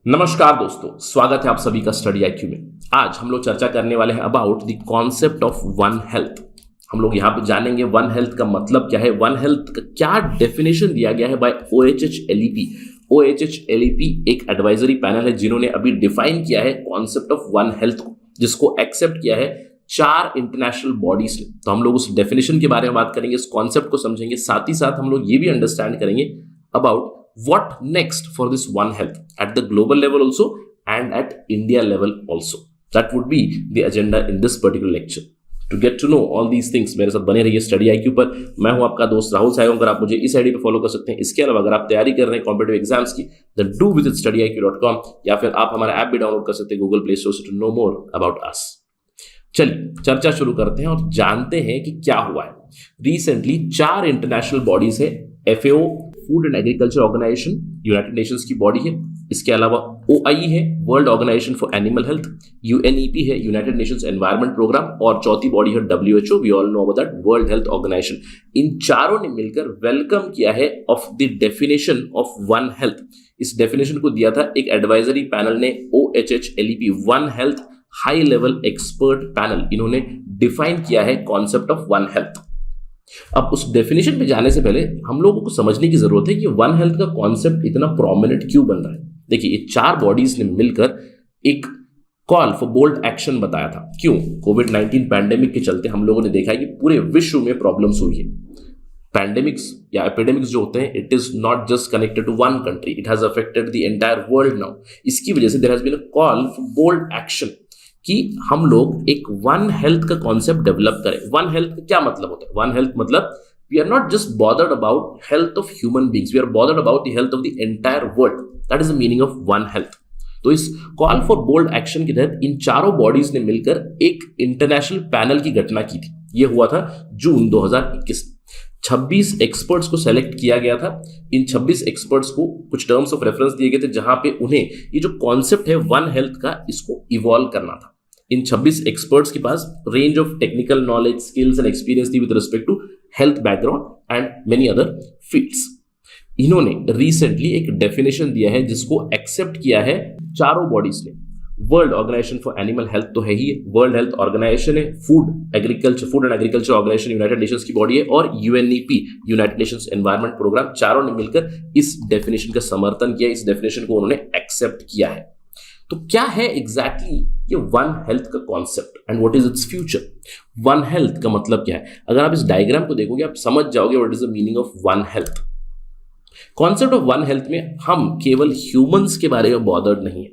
नमस्कार दोस्तों, स्वागत है आप सभी का स्टडी आईक्यू में। आज हम लोग चर्चा करने वाले हैं about the concept of one health. हम लोग यहाँ पे जानेंगे वन हेल्थ का मतलब क्या है, वन हेल्थ का क्या डेफिनेशन दिया गया है बाय OHHLEP। OHHLEP एक एडवाइजरी पैनल है जिन्होंने अभी डिफाइन किया है कॉन्सेप्ट ऑफ वन हेल्थ को, जिसको एक्सेप्ट किया है 4 इंटरनेशनल बॉडीज ने। तो हम लोग उस डेफिनेशन के बारे में बात करेंगे, इस कॉन्सेप्ट को समझेंगे, साथ ही साथ हम लोग ये भी अंडरस्टैंड करेंगे about what next for this one health at the global level also and at India level also. That would be the agenda in this particular lecture. To get to know all these things, मेरे साथ बने रहिए study IQ पर। मैं हूं आपका दोस्त राहुल सायंगर। आप मुझे इस आईडी पे फॉलो कर सकते हैं। इसके अलावा अगर आप तैयारी कर रहे हैं कॉम्पिटिटिव एग्जाम्स की, then do visit studyIQ.com या फिर आप हमारा ऐप भी डाउनलोड कर सकते हैं गूगल प्ले स्टोर से to know more about us. चलिए चर्चा शुरू करते हैं और जानते हैं कि क्या हुआ है। रिसेंटली 4 इंटरनेशनल बॉडीज है। FAO food and agriculture organization united Nations की बॉडी है। इसके अलावा OIE है world organisation for animal health, UNEP है यूनाइटेड नेशंस एनवायरनमेंट प्रोग्राम, और चौथी बॉडी है WHO, we all know about that, world health organization. इन चारों ने मिलकर वेलकम किया है of the definition of one health. इस डेफिनेशन को दिया था एक एडवाइजरी पैनल ने, OHHLEP one health high level expert panel. इन्होंने डिफाइन किया है कॉन्सेप्ट ऑफ वन हेल्थ। अब उस डेफिनेशन पे जाने से पहले हम लोगों को समझने की जरूरत है कि वन हेल्थ का कॉन्सेप्ट इतना प्रोमिनेंट क्यों बन रहा है। देखिए, ये 4 बॉडीज ने मिलकर एक कॉल फॉर बोल्ड एक्शन बताया था। क्यों? कोविड-19 पैंडेमिक के चलते हम लोगों ने देखा है कि पूरे विश्व में प्रॉब्लम्स हुई है। पैंडेमिक्स या एपिडेमिक्स जो होते हैं, it is not just connected to one country, it has affected the entire world now. इसकी वजह से there has been a call for bold action कि हम लोग एक वन हेल्थ का कॉन्सेप्ट डेवलप करें। वन हेल्थ का क्या मतलब होता है? वन हेल्थ मतलब we are not just bothered about health of human beings, we are bothered about the health of the entire world. That is the meaning of one health. तो इस call for bold action के तहत इन चारों bodies ने मिलकर एक international panel की घटना की थी। यह हुआ था जून 2021। 26 एक्सपर्ट्स को सेलेक्ट किया गया था। इन 26 एक्सपर्ट्स को कुछ टर्म्स ऑफ रेफरेंस दिए गए थे जहां पे उन्हें ये जो कॉन्सेप्ट है वन हेल्थ का, इसको इवॉल्व करना था। इन 26 एक्सपर्ट्स के पास range of technical knowledge, skills and experience थी with respect to health background and many other fields. इन्होंने रिसेंटली एक डेफिनेशन दिया है जिसको एक्सेप्ट किया है चारों बॉडीज ने। World organisation for animal health तो है ही, वर्ल्ड हेल्थ ऑर्गेनाइजेशन है, food and agriculture organization united Nations की बॉडी है, और UNEP united nations environment program. चारों ने मिलकर इस डेफिनेशन का समर्थन किया, इस डेफिनेशन को उन्होंने एक्सेप्ट किया है। तो क्या है एग्जैक्टली ये वन हेल्थ का concept and what is its future? One health का मतलब क्या है? अगर आप इस डायग्राम को देखोगे आप समझ जाओगे what is the meaning of one health. Concept of one health में हम केवल ह्यूमंस के बारे में बॉदर्ड नहीं है।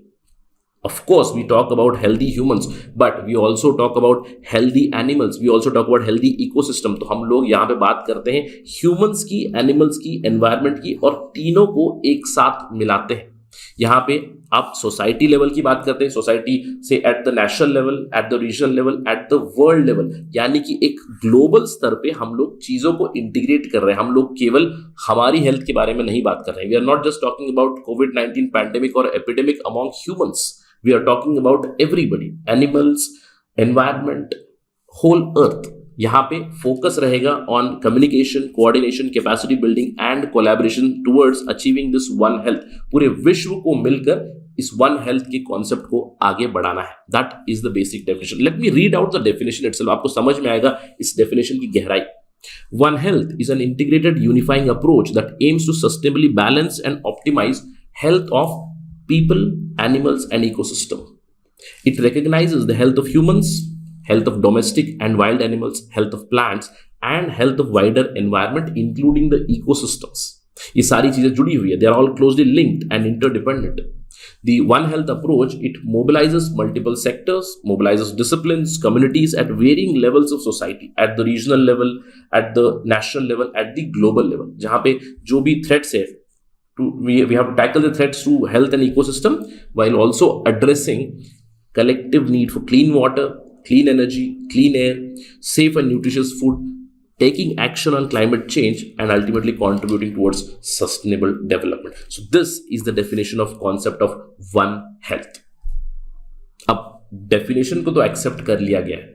Of course, we talk about healthy humans, but we also talk about healthy animals. We also talk about healthy ecosystem. तो हम लोग यहाँ पे बात करते हैं humans की, animals की, environment की, और तीनों को एक साथ मिलाते हैं। यहाँ पे आप सोसाइटी लेवल की बात करते हैं, सोसाइटी से at the national level, at the regional level, at the world level, यानी कि एक ग्लोबल स्तर पे हम लोग चीजों को इंटीग्रेट कर रहे हैं। हम लोग केवल हमारी हेल्थ के बारे में नहीं बात कर रहे हैं। We are not just talking about कोविड-19 पैंडेमिक और epidemic among humans, we are talking about everybody, animals, environment, whole earth. यहाँ पे फोकस रहेगा on communication, coordination, capacity building and collaboration towards achieving this one health. पूरे विश्व को मिलकर इस वन हेल्थ के कॉन्सेप्ट को आगे बढ़ाना है। That is the basic definition. Let me read out the definition itself, आपको समझ में आएगा इस डेफिनेशन की गहराई। One health is an integrated unifying approach that aims to sustainably balance and optimize health of people, animals and ecosystem. It recognizes the health of humans, health of domestic and wild animals, health of plants and health of wider environment including the ecosystems. ये सारी चीजें जुड़ी हुई है, they are all closely linked and interdependent. The One Health approach, it mobilizes multiple sectors, mobilizes disciplines, communities at varying levels of society, at the regional level, at the national level, at the global level. जहाँ पे जो भी threats है, we have to tackle the threats to health and ecosystem while also addressing collective need for clean water, clean energy, clean air, safe and nutritious food, taking action on climate change and ultimately contributing towards sustainable development. So this is the definition of concept of one health. अब definition को तो accept कर लिया गया है,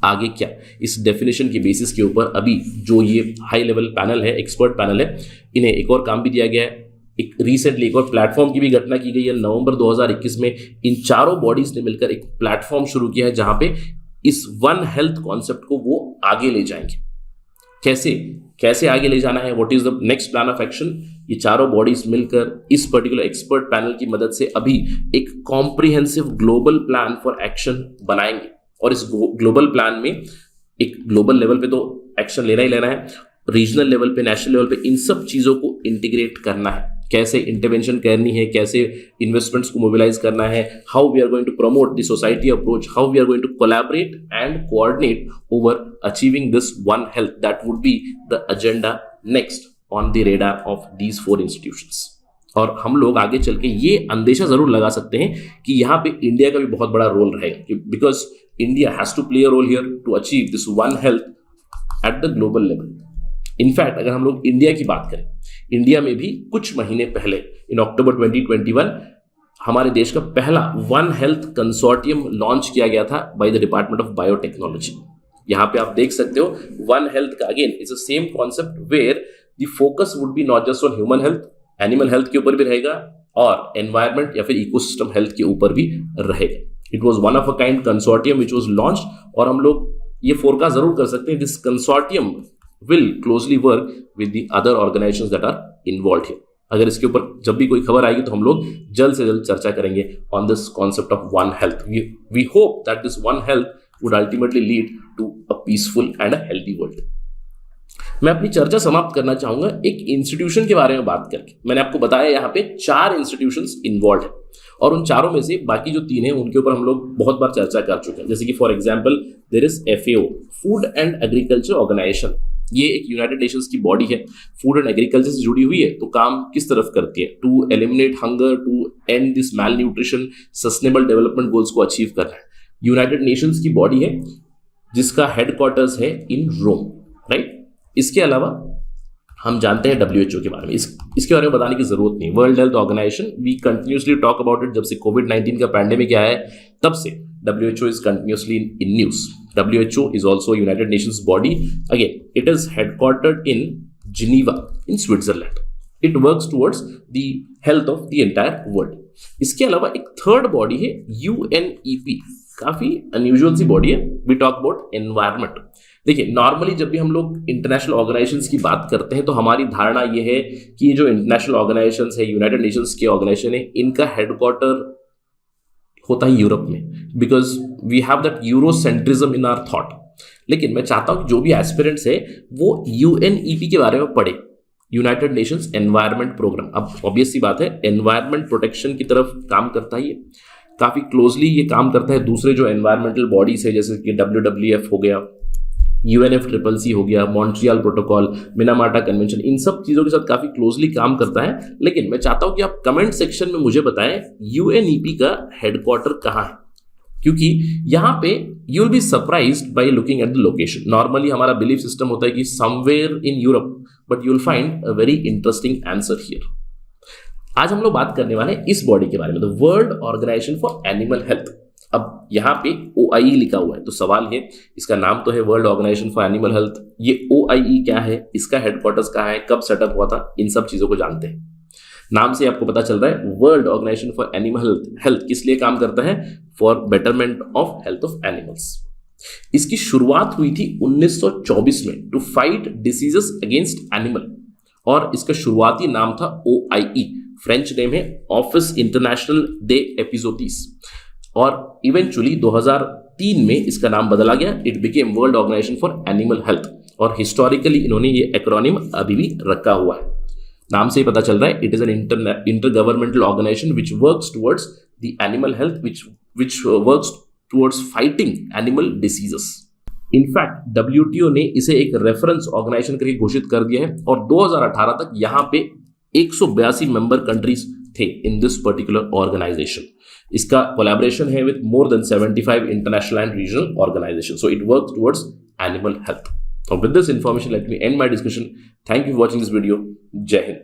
आगे क्या? इस definition के basis के ऊपर अभी जो ये high level panel है, expert panel है, इन्हें एक और काम भी दिया गया है। एक रिसेंटली एक और प्लेटफॉर्म की भी घटना की गई है। नवंबर 2021 में इन चारों बॉडीज ने मिलकर एक प्लेटफॉर्म शुरू किया है जहां पे इस वन हेल्थ कॉन्सेप्ट को वो आगे ले जाएंगे। कैसे आगे ले जाना है, what is the next plan of action, ये चारों बॉडीज मिलकर इस पर्टिकुलर एक्सपर्ट पैनल की मदद से अभी एक comprehensive global plan for action बनाएंगे। और इस ग्लोबल प्लान में एक ग्लोबल लेवल पे तो एक्शन लेना ही लेना है, रीजनल लेवल पे, नेशनल लेवल पे इन सब चीज़ों को इंटीग्रेट करना है। कैसे इंटरवेंशन करनी है, कैसे इन्वेस्टमेंट्स को मोबिलाइज करना है, how we are going to promote the society approach, how we are going to collaborate and coordinate over achieving this one health, that would be the agenda next on the radar of these 4 institutions. और हम लोग आगे चल के ये अंदेशा जरूर लगा सकते हैं कि यहाँ पे इंडिया का भी बहुत बड़ा रोल रहेगा, because India has to play a role here to achieve this one health at the global level. In fact अगर हम लोग इंडिया की बात करें, इंडिया में भी कुछ महीने पहले इन अक्टूबर 2021 हमारे देश का पहला वन हेल्थ कंसोर्टियम लॉन्च किया गया था by the department of biotechnology. यहाँ पे आप देख सकते हो वन हेल्थ का again it's a same concept where the focus would be not just on human health, animal health के ऊपर भी रहेगा और एनवायरमेंट या फिर इकोसिस्टम हेल्थ के ऊपर भी रहेगा। It was one of a kind consortium which was launch, और हम लोग ये फोरकास्ट जरूर कर सकते हैं this consortium will closely work with the other organizations that are involved here। अगर इसके ऊपर जब भी कोई खबर आएगी तो हम लोग जल्द से जल्द चर्चा करेंगे on this concept of one health। We hope that this one health would ultimately lead to a peaceful and a healthy world। मैं अपनी चर्चा समाप्त करना चाहूंगा एक इंस्टीट्यूशन के बारे में बात करके। मैंने आपको बताया यहाँ पे 4 इंस्टीट्यूशंस इन्वॉल्व है और उन चारों में से बाकी जो 3 हैं उनके ऊपर हम लोग बहुत बार चर्चा कर चुके हैं। जैसे कि for example there is FAO, food and agriculture organisation. ये एक यूनाइटेड नेशंस की बॉडी है, फूड एंड एग्रीकल्चर से जुड़ी हुई है। तो काम किस तरफ करती है? To eliminate hunger, to end this malnutrition, sustainable development goals को अचीव करना है। यूनाइटेड नेशंस की बॉडी है जिसका हेडक्वार्टर्स है इन रोम, राइट। इसके अलावा हम जानते हैं WHO के बारे में, इसके बारे में बताने की जरूरत नहीं। World health Organisation, we continuously talk about it. जब से कोविड-19 का पैंडेमिक आया है तब से WHO is continuously in news। WHO is also a United Nations body। Again, it is headquartered in Geneva in Switzerland। It works towards the health of the entire world। इसके अलावा एक थर्ड बॉडी है UNEP, काफी unusual सी body है। We talk about environment. देखिए, normally जब भी हम लोग इंटरनेशनल ऑर्गेनाइजेशंस की बात करते हैं तो हमारी धारणा ये है कि ये जो इंटरनेशनल ऑर्गेनाइजेशंस है, यूनाइटेड नेशंस के ऑर्गेनाइजेशन है, इनका हेडक्वार्टर होता है यूरोप में, because we have that Eurocentrism in our thought. लेकिन मैं चाहता हूं कि जो भी एस्पिरेंट्स है वो UNEP के बारे में पढ़े, यूनाइटेड नेशंस एनवायरमेंट प्रोग्राम। अब ऑब्वियस सी बात है, एनवायरमेंट प्रोटेक्शन की तरफ काम करता है, ये काफी क्लोजली ये काम करता है दूसरे जो एनवायरमेंटल बॉडीज है, जैसे कि WWF हो गया, UNFCCC हो गया, मॉन्ट्रियल प्रोटोकॉल, मिनामाटा कन्वेंशन, इन सब चीजों के साथ काफी क्लोजली काम करता है। लेकिन मैं चाहता हूं कि आप कमेंट सेक्शन में मुझे बताएं UNEP का हेडक्वार्टर कहाँ है, क्योंकि यहां पे you will be surprised by looking at the location. Normally हमारा बिलीफ सिस्टम होता है कि somewhere in Europe, but you will find a very interesting answer here. आज हम लोग बात करने वाले हैं इस बॉडी के बारे में, the World organisation for animal Health. अब यहाँ पे OIE लिखा हुआ है, तो सवाल है, इसका नाम तो है world organisation for animal Health, ये OIE क्या है, इसका हेडक्वार्टर्स कहाँ है, कब सेटअप हुआ था, इन सब चीजों को जानते हैं। नाम से आपको पता चल रहा है world organisation for animal Health किस लिए काम करता है? For betterment of health of animals. इसकी शुरुआत हुई थी 1924 में to fight diseases against animal, और इसका शुरुआती नाम था OIE, फ्रेंच नेम है ऑफिस इंटरनेशनल दे एपिजोटिस, और इवेंचुअली 2003 में इसका नाम बदला गया, it became World organisation for animal health. और हिस्टोरिकली इन्होंने ये एक्रोनिम अभी भी रखा हुआ है। नाम से ही पता चल रहा है, it is an intergovernmental organisation which works towards the animal health, which works towards fighting animal diseases. In fact WTO ने इसे एक रेफरेंस ऑर्गेनाइजेशन करके घोषित कर दिया है, और 2018 तक यहाँ पे 182 मेंबर कंट्रीज थे इन दिस पर्टिकुलर ऑर्गेनाइजेशन। इसका कोलैबोरेशन है with more than 75 international and regional organization, so it works towards animal health. और with this information let me end my discussion. Thank you for watching this video. जय हिंद।